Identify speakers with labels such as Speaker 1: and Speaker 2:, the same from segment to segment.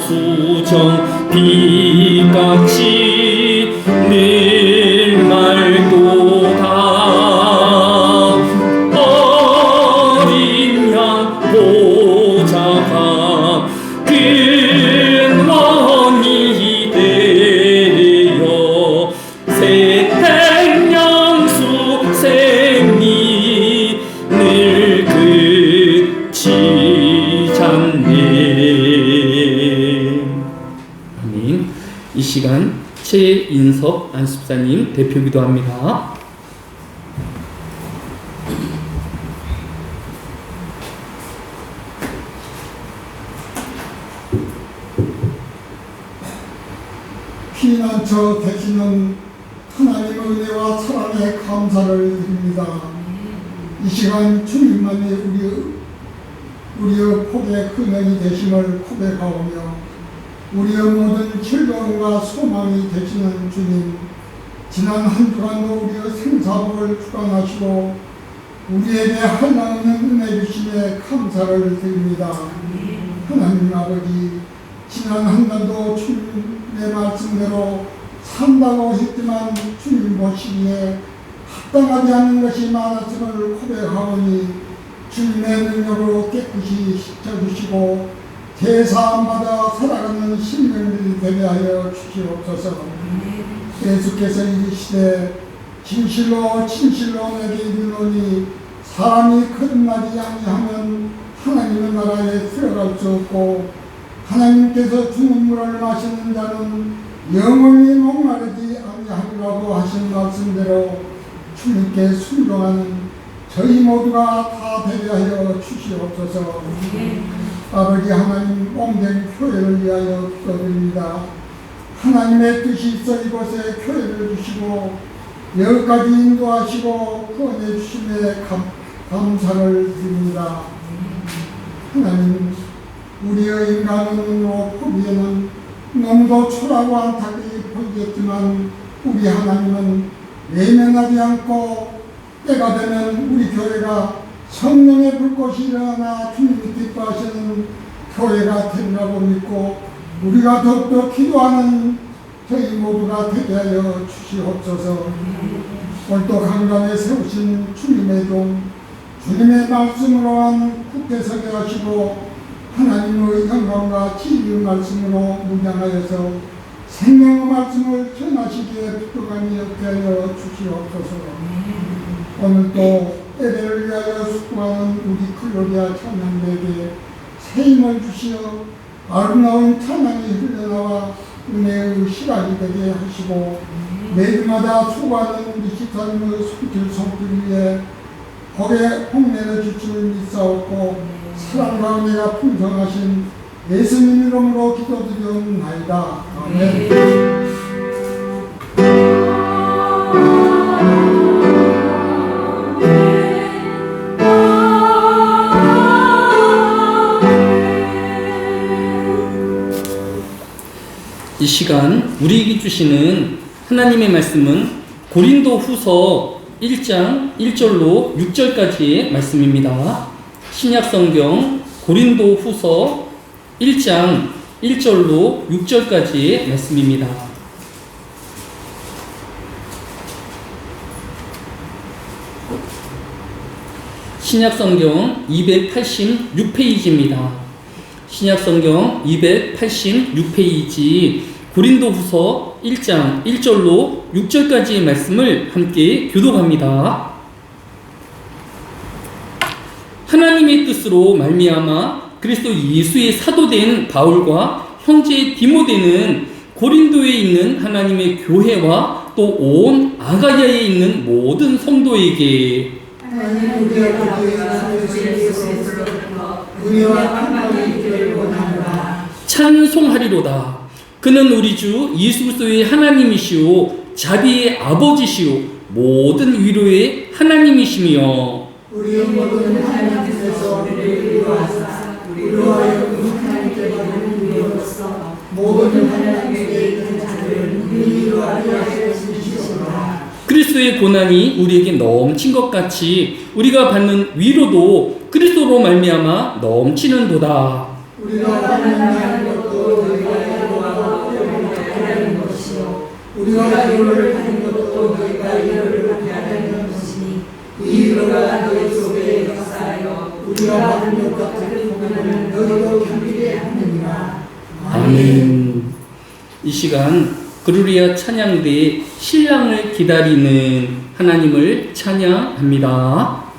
Speaker 1: 수정 비같이 늘 맑도다. 어린 양 보좌가 근원이 되어 생명수 생리 늘 그치 잡네. 아멘. 이 시간 최인석 안수사님 대표 기도합니다.
Speaker 2: 피난처 되시는 하나님의 은혜와 사랑에 감사를 드립니다. 이 시간 주님만이 우리의 복의 근원이 되심을 고백하오며 우리의 모든 즐거움과 소망이 되시는 주님, 지난 한 주간도 우리의 생사복을 주관하시고 우리에게 한량없는 은혜 주심에 감사를 드립니다. 하나님 아버지, 지난 한 달도 주님의 말씀대로 산다고 했지만 주님 보시기에 합당하지 않는 것이 많았음을 고백하오니 주님의 능력으로 깨끗이 씻어주시고 제사함받아 살아가는 심령들이 되게 하여 주시옵소서. 예수께서 이르시되 진실로 내게 이르노니 사람이 거듭나지 아니하면 하나님의 나라에 들어갈 수 없고 하나님께서 주는 물을 마시는 자는 영원히 목마르지 아니하리라고 하신 말씀대로 주님께 순종하는 저희 모두가 다 되게 하여 주시옵소서. 아버지 하나님, 뽕된 교회를 위하여 기도드립니다. 하나님의 뜻이 있어 이곳에 교회를 주시고 여기까지 인도하시고 구원해 주심에 감사를 드립니다. 하나님, 우리의 인간으로 보기에는 너무도 초라하고 안타깝게 보이겠지만 우리 하나님은 외면하지 않고 때가 되면 우리 교회가 성령의 불꽃이 일어나 주님이 기뻐하시는 교회가 되리라고 믿고 우리가 더욱더 기도하는 저희 모두가 되게 하여 주시옵소서. 오늘도 강단에 세우신 주님의 종, 주님의 말씀으로 한 국회서게 하시고 하나님의 영광과 진리의 말씀으로 문장하여서 생명의 말씀을 전하시기에 부족함이 없게 하여 주시옵소서. 오늘도 예배를 위하여 수고하는 우리 글로리아 찬양대에게 새 힘을 주시어 아름다운 찬양이 흘러나와 은혜의 시간이 되게 하시고 매주마다 수고하는 우리 집사님의 손길 손길 위에 복의 홍매를 주시를 믿사옵고 사랑과 은혜가 풍성하신 예수님 이름으로 기도드리옵나이다. 아멘.
Speaker 1: 이 시간 우리에게 주시는 하나님의 말씀은 고린도후서 1장 1절로 6절까지의 말씀입니다. 신약성경 고린도후서 1장 1절로 6절까지의 말씀입니다. 신약성경 286페이지입니다. 신약성경 286페이지 고린도후서 1장 1절로 6절까지의 말씀을 함께 교독합니다. 하나님의 뜻으로 말미암아 그리스도 예수의 사도된 바울과 형제 디모데는 고린도에 있는 하나님의 교회와 또 온 아가야에 있는 모든 성도에게 찬송하리로다. 그는 우리 주 예수 그리스도의 하나님이시오 자비의 아버지시오 모든 위로의 하나님이시며
Speaker 2: 우리의 모든 하나님께서 우리를 위로하사 우리로 하여금 하나님께 받는 위로로서 모든 하나님에게 있는 자들을 위로하게 하여 주시옵소서.
Speaker 1: 그리스도의 고난이 우리에게 넘친 것 같이 우리가 받는 위로도 그리스도로 말미암아 넘치는도다.
Speaker 2: 우리가 받는 것도 날마다 이를 하나님 것이니 이로가 너희 속에 역사하여 우리가 받는 것 같은 고난을 너희도 견디게 하느니라.
Speaker 1: 아멘. 이 시간 그루리아 찬양대에 신랑을 기다리는 하나님을 찬양합니다.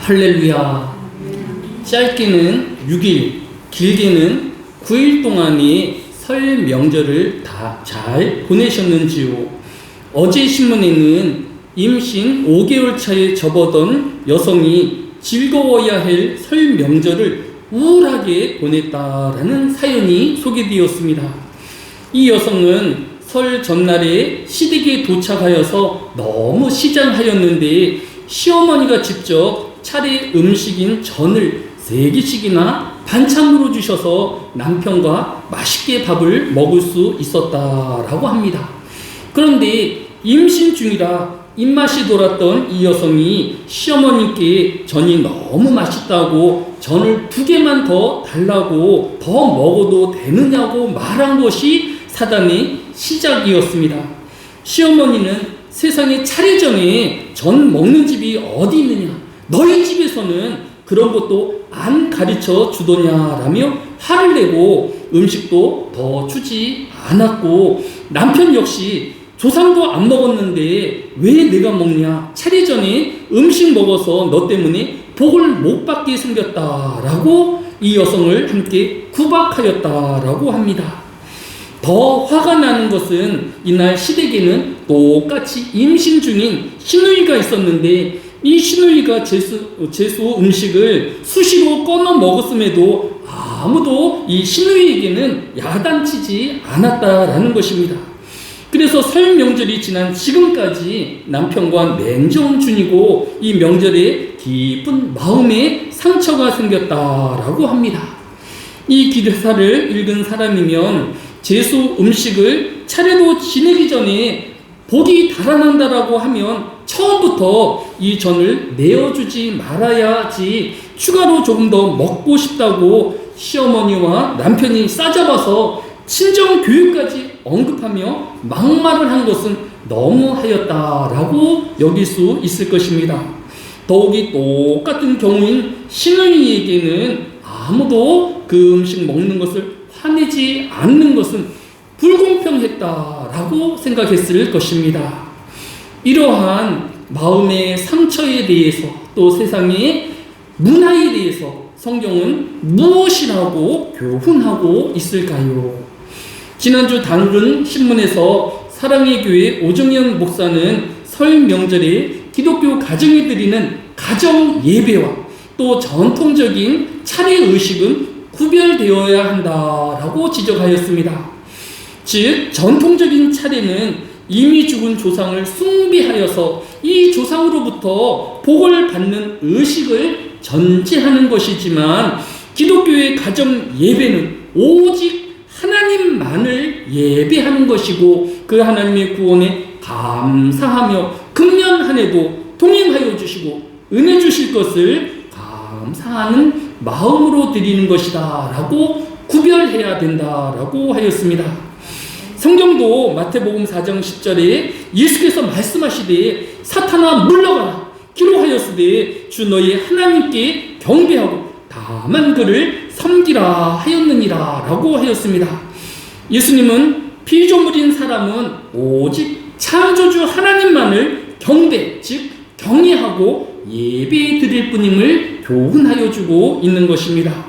Speaker 1: 할렐루야. 짧게는 6일, 길게는 9일 동안의 설 명절을 다 잘 보내셨는지요? 어제 신문에는 임신 5개월 차에 접어든 여성이 즐거워야 할 설 명절을 우울하게 보냈다라는 사연이 소개되었습니다. 이 여성은 설 전날에 시댁에 도착하여서 너무 시장하였는데 시어머니가 직접 차례 음식인 전을 3개씩이나 반찬으로 주셔서 남편과 맛있게 밥을 먹을 수 있었다라고 합니다. 그런데 임신 중이라 입맛이 돌았던 이 여성이 시어머니께 전이 너무 맛있다고 전을 2개만 더 달라고 더 먹어도 되느냐고 말한 것이 사단의 시작이었습니다. 시어머니는 세상에 차례전에 전 먹는 집이 어디 있느냐, 너희 집에서는 그런 것도 안 가르쳐 주더냐라며 화를 내고 음식도 더 주지 않았고, 남편 역시 조상도 안 먹었는데 왜 내가 먹냐, 차례전에 음식 먹어서 너 때문에 복을 못 받게 생겼다라고 이 여성을 함께 구박하였다라고 합니다. 더 화가 나는 것은 이날 시댁에는 똑같이 임신 중인 시누이가 있었는데 이 시누이가 제수 음식을 수시로 꺼내 먹었음에도 아무도 이 시누이에게는 야단치지 않았다라는 것입니다. 그래서 설 명절이 지난 지금까지 남편과 냉정 중이고 이 명절에 깊은 마음에 상처가 생겼다라고 합니다. 이 기사를 읽은 사람이면 제수 음식을 차례로 지내기 전에 복이 달아난다라고 하면 처음부터 이 전을 내어주지 말아야지 추가로 조금 더 먹고 싶다고 시어머니와 남편이 싸잡아서 친정 교육까지 언급하며 막말을 한 것은 너무하였다라고 여길 수 있을 것입니다. 더욱이 똑같은 경우인 시누이에게는 아무도 그 음식 먹는 것을 화내지 않는 것은 불공평했다라고 생각했을 것입니다. 이러한 마음의 상처에 대해서 또 세상의 문화에 대해서 성경은 무엇이라고 교훈하고 있을까요? 지난주 다른 신문에서 사랑의 교회 오정현 목사는 설 명절에 기독교 가정이 드리는 가정 예배와 또 전통적인 차례 의식은 구별되어야 한다라고 지적하였습니다. 즉 전통적인 차례는 이미 죽은 조상을 숭배하여서 이 조상으로부터 복을 받는 의식을 전제하는 것이지만 기독교의 가정 예배는 오직 하나님만을 예배하는 것이고 그 하나님의 구원에 감사하며 금년 한 해도 동행하여 주시고 은혜 주실 것을 감사하는 마음으로 드리는 것이다 라고 구별해야 된다라고 하였습니다. 성경도 마태복음 4장 10절에 예수께서 말씀하시되 사탄아 물러가라 기록하였으되 주 너희 하나님께 경배하고 다만 그를 섬기라 하였느니라 라고 하였습니다. 예수님은 피조물인 사람은 오직 창조주 하나님만을 경배 즉 경외하고 예배 드릴 뿐임을 교훈하여 주고 있는 것입니다.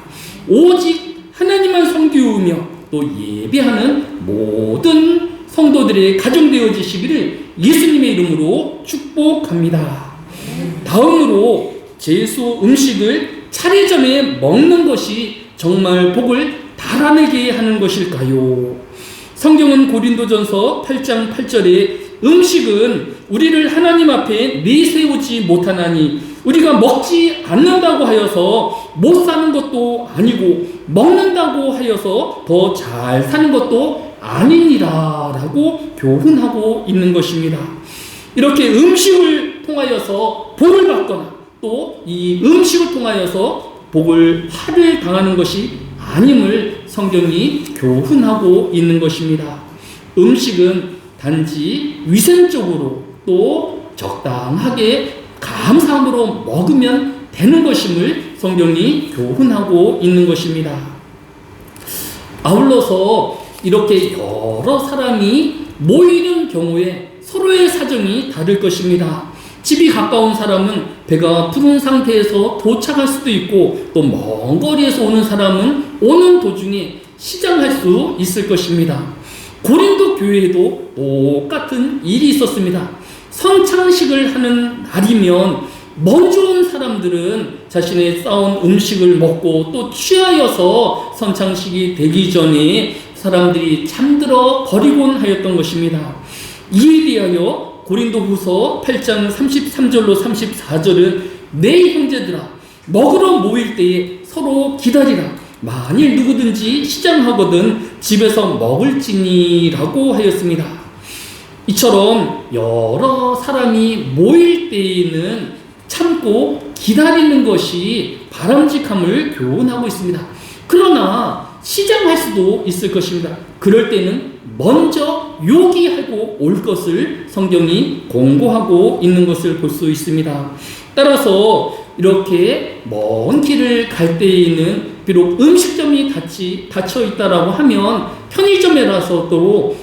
Speaker 1: 오직 하나님만 섬기우며 또 예배하는 모든 성도들의 가정되어지시기를 예수님의 이름으로 축복합니다. 다음으로 제수 음식을 차례점에 먹는 것이 정말 복을 달아내게 하는 것일까요? 성경은 고린도전서 8장 8절에 음식은 우리를 하나님 앞에 내세우지 못하나니 우리가 먹지 않는다고 하여서 못 사는 것도 아니고 먹는다고 하여서 더 잘 사는 것도 아니니라 라고 교훈하고 있는 것입니다. 이렇게 음식을 통하여서 복을 받거나 또 이 음식을 통하여서 복을 화를 당하는 것이 아님을 성경이 교훈하고 있는 것입니다. 음식은 단지 위생적으로 또 적당하게 감사함으로 먹으면 되는 것임을 성경이 교훈하고 있는 것입니다. 아울러서 이렇게 여러 사람이 모이는 경우에 서로의 사정이 다를 것입니다. 집이 가까운 사람은 배가 부른 상태에서 도착할 수도 있고 또 먼 거리에서 오는 사람은 오는 도중에 시장할 수 있을 것입니다. 고린도 교회에도 똑같은 일이 있었습니다. 선창식을 하는 날이면 먼저 온 사람들은 자신의 쌓은 음식을 먹고 또 취하여서 선창식이 되기 전에 사람들이 잠들어 버리곤 하였던 것입니다. 이에 대하여 고린도후서 8장 33절로 34절은 내 형제들아 먹으러 모일 때에 서로 기다리라. 만일 누구든지 시장하거든 집에서 먹을지니라고 하였습니다. 이처럼 여러 사람이 모일 때에는 참고 기다리는 것이 바람직함을 교훈하고 있습니다. 그러나 시장할 수도 있을 것입니다. 그럴 때는 먼저 요기하고 올 것을 성경이 공고하고 있는 것을 볼 수 있습니다. 따라서 이렇게 먼 길을 갈 때에는 비록 음식점이 닫혀 있다라고 하면 편의점에라서도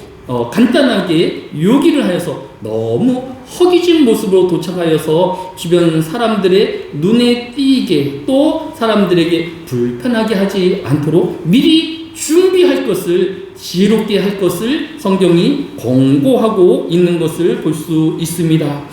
Speaker 1: 간단하게 요기를 하여서 너무 허기진 모습으로 도착하여서 주변 사람들의 눈에 띄게 또 사람들에게 불편하게 하지 않도록 미리 준비할 것을 지혜롭게 할 것을 성경이 권고하고 있는 것을 볼 수 있습니다.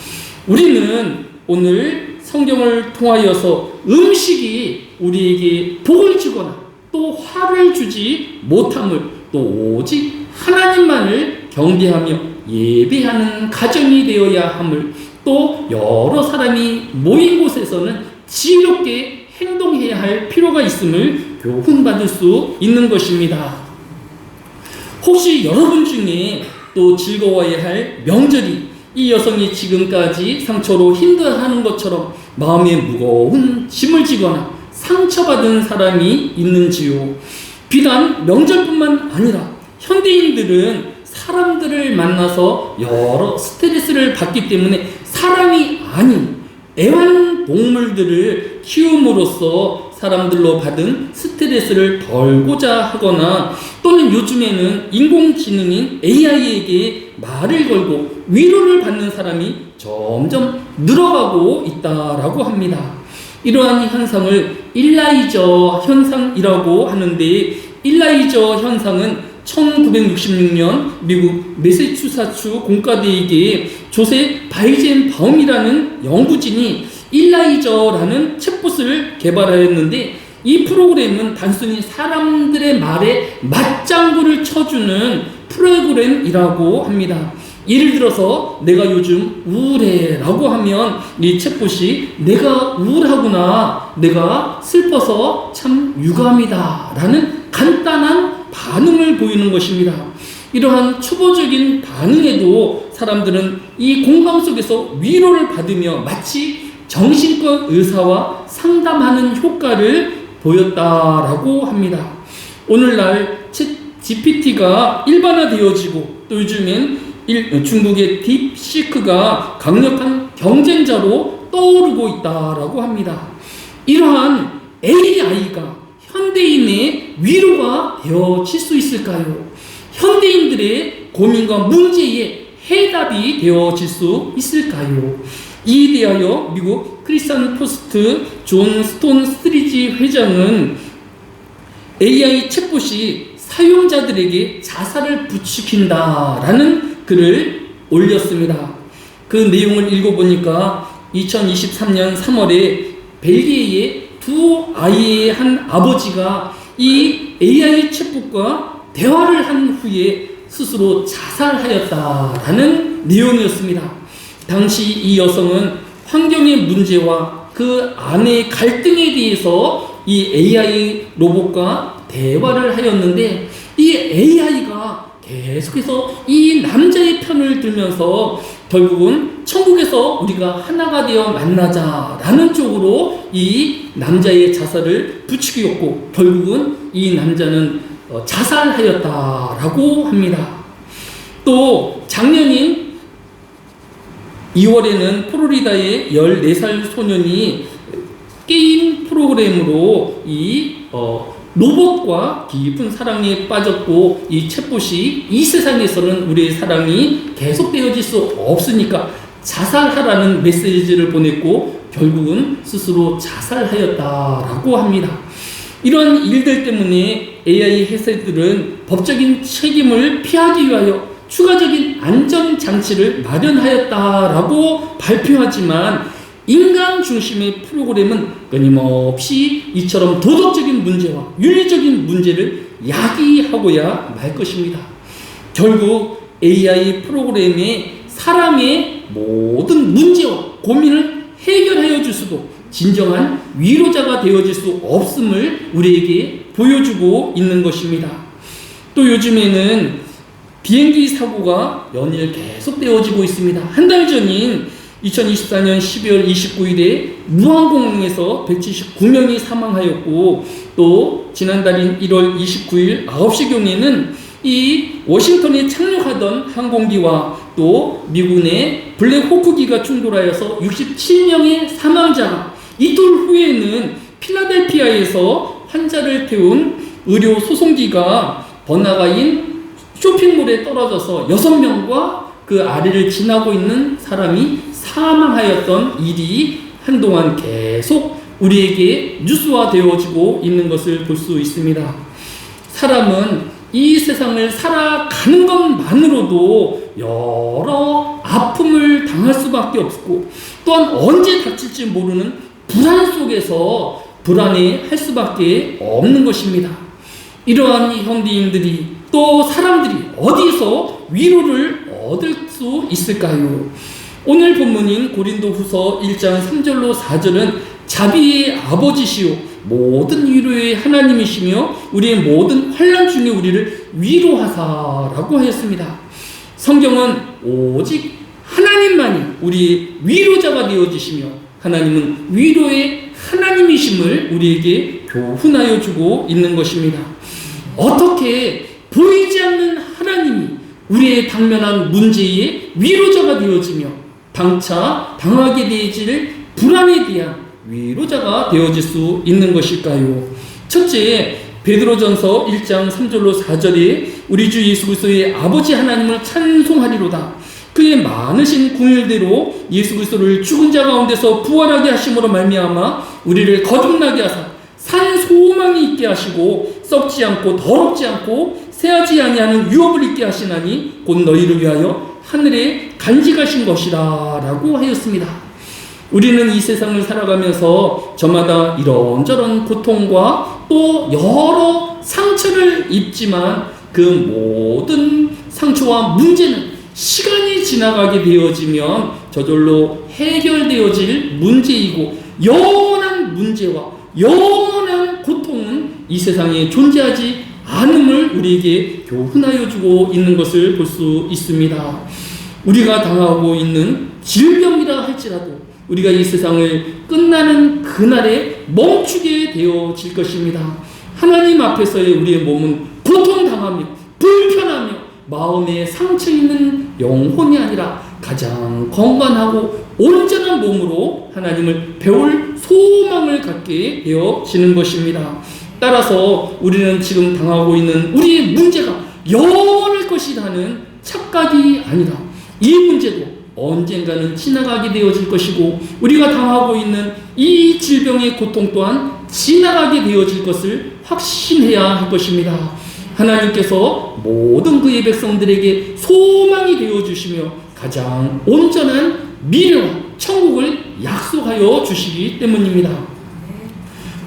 Speaker 1: 우리는 오늘 성경을 통하여서 음식이 우리에게 복을 주거나 또 화를 주지 못함을 또 오직 하나님만을 경배하며 예배하는 가정이 되어야 함을 또 여러 사람이 모인 곳에서는 지혜롭게 행동해야 할 필요가 있음을 교훈받을 수 있는 것입니다. 혹시 여러분 중에 또 즐거워야 할 명절이 이 여성이 지금까지 상처로 힘들어하는 것처럼 마음에 무거운 짐을 지거나 상처받은 사람이 있는지요? 비단 명절뿐만 아니라 현대인들은 사람들을 만나서 여러 스트레스를 받기 때문에 사람이 아닌 애완동물들을 키움으로써 사람들로 받은 스트레스를 덜고자 하거나 또는 요즘에는 인공지능인 AI에게 말을 걸고 위로를 받는 사람이 점점 늘어가고 있다라고 합니다. 이러한 현상을 일라이저 현상이라고 하는데, 일라이저 현상은 1966년 미국 매사추세츠 공과대학의 조세 바이젠바움이라는 연구진이 일라이저라는 챗봇을 개발하였는데, 이 프로그램은 단순히 사람들의 말에 맞장구를 쳐주는 프로그램이라고 합니다. 예를 들어서 내가 요즘 우울해 라고 하면 이 챗봇이 내가 우울하구나, 내가 슬퍼서 참 유감이다 라는 간단한 반응을 보이는 것입니다. 이러한 초보적인 반응에도 사람들은 이 공감 속에서 위로를 받으며 마치 정신과 의사와 상담하는 효과를 보였다라고 합니다. 오늘날 챗 GPT가 일반화되어지고 또 요즘엔 중국의 딥시크가 강력한 경쟁자로 떠오르고 있다라고 합니다. 이러한 AI가 현대인의 위로가 되어질 수 있을까요? 현대인들의 고민과 문제의 해답이 되어질 수 있을까요? 이에 대하여 미국 크리스천 포스트 존 스톤 스트리지 회장은 AI 챗봇이 사용자들에게 자살을 부추긴다라는 글을 올렸습니다. 그 내용을 읽어보니까 2023년 3월에 벨기에의 두 아이의 한 아버지가 이 AI 챗봇과 대화를 한 후에 스스로 자살하였다라는 내용이었습니다. 당시 이 여성은 환경의 문제와 그 아내의 갈등에 대해서 이 AI 로봇과 대화를 하였는데, 이 AI가 계속해서 이 남자의 편을 들면서 결국은 천국에서 우리가 하나가 되어 만나자라는 쪽으로 이 남자의 자살을 부추겼고, 결국은 이 남자는 자살하였다라고 합니다. 또 작년인 2월에는 플로리다의 14살 소년이 게임 프로그램으로 이 로봇과 깊은 사랑에 빠졌고, 이 챗봇이 이 세상에서는 우리의 사랑이 계속되어질 수 없으니까 자살하라는 메시지를 보냈고 결국은 스스로 자살하였다라고 합니다. 이러한 일들 때문에 AI 회사들은 법적인 책임을 피하기 위하여 추가적인 안전장치를 마련하였다라고 발표하지만, 인간 중심의 프로그램은 끊임없이 이처럼 도덕적인 문제와 윤리적인 문제를 야기하고야 말 것입니다. 결국 AI 프로그램에 사람의 모든 문제와 고민을 해결하여 줄 수도 진정한 위로자가 되어질 수 없음을 우리에게 보여주고 있는 것입니다. 또 요즘에는 비행기 사고가 연일 계속되어지고 있습니다. 한 달 전인 2024년 12월 29일에 무항공항에서 179명이 사망하였고, 또 지난달인 1월 29일 9시경에는 이 워싱턴에 착륙하던 항공기와 또 미군의 블랙호크기가 충돌하여서 67명의 사망자가, 이틀 후에는 필라델피아에서 환자를 태운 의료 소송기가 번화가인 쇼핑몰에 떨어져서 6명과 그 아래를 지나고 있는 사람이 사망하였던 일이 한동안 계속 우리에게 뉴스화되어지고 있는 것을 볼 수 있습니다. 사람은 이 세상을 살아가는 것만으로도 여러 아픔을 당할 수밖에 없고, 또한 언제 닥칠지 모르는 불안 속에서 불안해할 수밖에 없는 것입니다. 이러한 현대인들이 또 사람들이 어디서 위로를 얻을 수 있을까요? 오늘 본문인 고린도후서 1장 3절로 4절은 자비의 아버지시요 모든 위로의 하나님이시며 우리의 모든 환난 중에 우리를 위로하사라고 하였습니다. 성경은 오직 하나님만이 우리의 위로자가 되어지시며 하나님은 위로의 하나님이심을 우리에게 교훈하여 주고 있는 것입니다. 어떻게 보이지 않는 하나님이 우리의 당면한 문제의 위로자가 되어지며 당차 당하게 되어질 불안에 대한 위로자가 되어질 수 있는 것일까요? 첫째, 베드로전서 1장 3절로 4절에 우리 주 예수 그리스도의 아버지 하나님을 찬송하리로다. 그의 많으신 궁율대로 예수 그리스도를 죽은 자 가운데서 부활하게 하심으로 말미암아 우리를 거듭나게 하사 산 소망이 있게 하시고 썩지 않고 더럽지 않고 새하지 아니하는 유업을 있게 하시나니 곧 너희를 위하여 하늘에 간직하신 것이라 라고 하였습니다. 우리는 이 세상을 살아가면서 저마다 이런저런 고통과 또 여러 상처를 입지만 그 모든 상처와 문제는 시간이 지나가게 되어지면 저절로 해결되어질 문제이고 영원한 문제와 영원한 고통은 이 세상에 존재하지 않음을 우리에게 교훈하여 주고 있는 것을 볼 수 있습니다. 우리가 당하고 있는 질병이라 할지라도 우리가 이 세상을 끝나는 그날에 멈추게 되어질 것입니다. 하나님 앞에서의 우리의 몸은 고통당하며 불편하며 마음에 상처 있는 영혼이 아니라 가장 건강하고 온전한 몸으로 하나님을 배울 소망을 갖게 되어지는 것입니다. 따라서 우리는 지금 당하고 있는 우리의 문제가 영원할 것이라는 착각이 아니라 이 문제도 언젠가는 지나가게 되어질 것이고 우리가 당하고 있는 이 질병의 고통 또한 지나가게 되어질 것을 확신해야 할 것입니다. 하나님께서 모든 그의 백성들에게 소망이 되어주시며 가장 온전한 미래와 천국을 약속하여 주시기 때문입니다.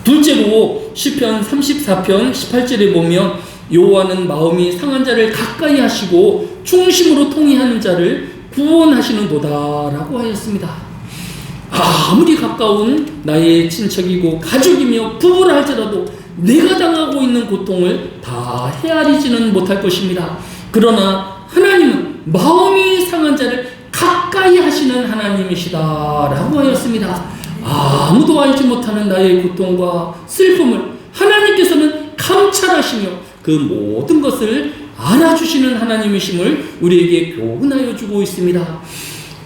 Speaker 1: 둘째로 시편 34편 18절에 보면 여호와는 마음이 상한 자를 가까이 하시고 충심으로 통회하는 자를 구원하시는도다 라고 하였습니다. 아무리 가까운 나의 친척이고 가족이며 부부라 할지라도 내가 당하고 있는 고통을 다 헤아리지는 못할 것입니다. 그러나 하나님은 마음이 상한 자를 가까이 하시는 하나님이시다 라고 하였습니다. 아무도 알지 못하는 나의 고통과 슬픔을 하나님께서는 감찰하시며 그 모든 것을 알아주시는 하나님이심을 우리에게 교훈하여 주고 있습니다.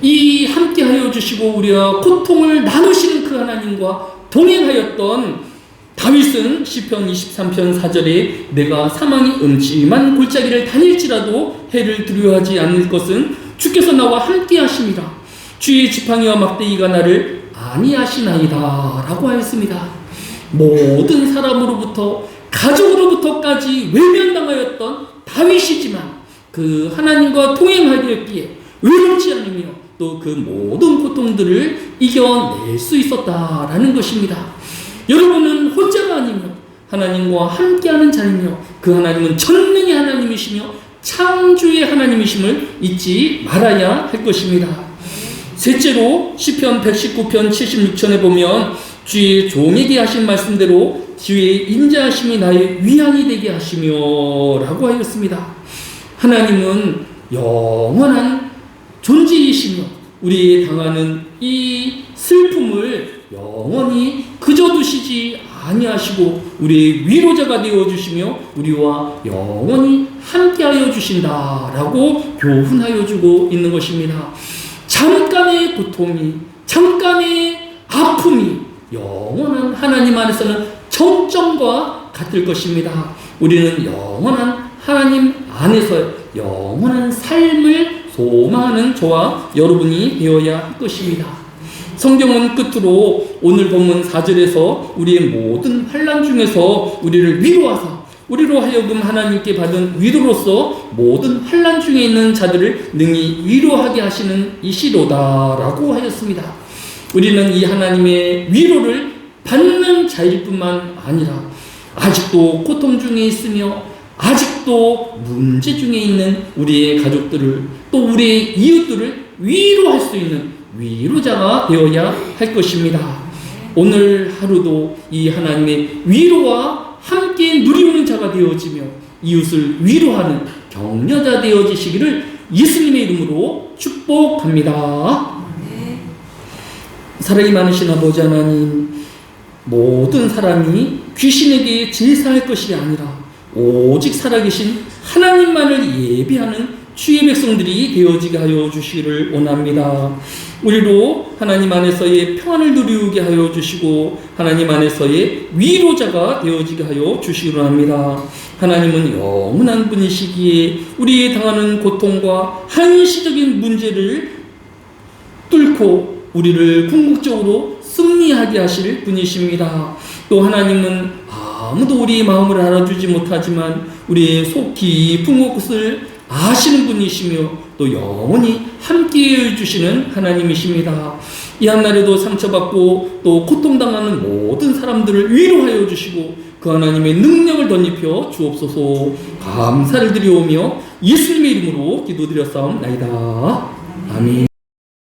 Speaker 1: 이 함께하여 주시고 우리와 고통을 나누시는 그 하나님과 동행하였던 다윗은 시편 23편 4절에 내가 사망이 음침한 골짜기를 다닐지라도 해를 두려워하지 않을 것은 주께서 나와 함께 하심이라. 주의 지팡이와 막대기가 나를 안위하시나이다 라고 하였습니다. 모든 사람으로부터 가족으로부터까지 외면당하였던 다윗이지만 그 하나님과 동행하였기에 외롭지 않으며 또 그 모든 고통들을 이겨낼 수 있었다라는 것입니다. 여러분은 혼자가 아니며 하나님과 함께하는 자이며 그 하나님은 전능의 하나님이시며 창조의 하나님이심을 잊지 말아야 할 것입니다. 셋째로 시편 119편 76편에 보면 주의 종에게 하신 말씀대로 주의 인자하심이 나의 위안이 되게 하시며 라고 하였습니다. 하나님은 영원한 존재이시며 우리 당하는 이 슬픔을 영원히 그저 두시지 아니하시고 우리의 위로자가 되어주시며 우리와 영원히 함께하여 주신다라고 교훈하여 주고 있는 것입니다. 잠깐의 고통이 잠깐의 아픔이 영원한 하나님 안에서는 정점과 같을 것입니다. 우리는 영원한 하나님 안에서 영원한 삶을 소망하는 저와 여러분이 되어야 할 것입니다. 성경은 끝으로 오늘 본문 4절에서 우리의 모든 환난 중에서 우리를 위로하사 우리로 하여금 하나님께 받은 위로로서 모든 환난 중에 있는 자들을 능히 위로하게 하시는 이시로다라고 하였습니다. 우리는 이 하나님의 위로를 받는 자일 뿐만 아니라 아직도 고통 중에 있으며 아직도 문제 중에 있는 우리의 가족들을 또 우리의 이웃들을 위로할 수 있는 위로자가 되어야 할 것입니다. 오늘 하루도 이 하나님의 위로와 함께 누리우는 자가 되어지며 이웃을 위로하는 격려자 되어지시기를 예수님의 이름으로 축복합니다. 사랑이 많으신 아버지 하나님, 모든 사람이 귀신에게 제사할 것이 아니라 오직 살아계신 하나님만을 예배하는 주의 백성들이 되어지게 하여 주시기를 원합니다. 우리도 하나님 안에서의 평안을 누리게 하여 주시고 하나님 안에서의 위로자가 되어지게 하여 주시기를 합니다. 하나님은 영원한 분이시기에 우리의 당하는 고통과 한시적인 문제를 뚫고 우리를 궁극적으로 승리하게 하실 분이십니다. 또 하나님은 아무도 우리의 마음을 알아주지 못하지만 우리의 속 깊은 곳을 아시는 분이시며 또 영원히 함께해 주시는 하나님이십니다. 이 한날에도 상처받고 또 고통당하는 모든 사람들을 위로하여 주시고 그 하나님의 능력을 덧입혀 주옵소서. 감사를 드리오며 예수님의 이름으로 기도드렸사옵나이다. 아멘.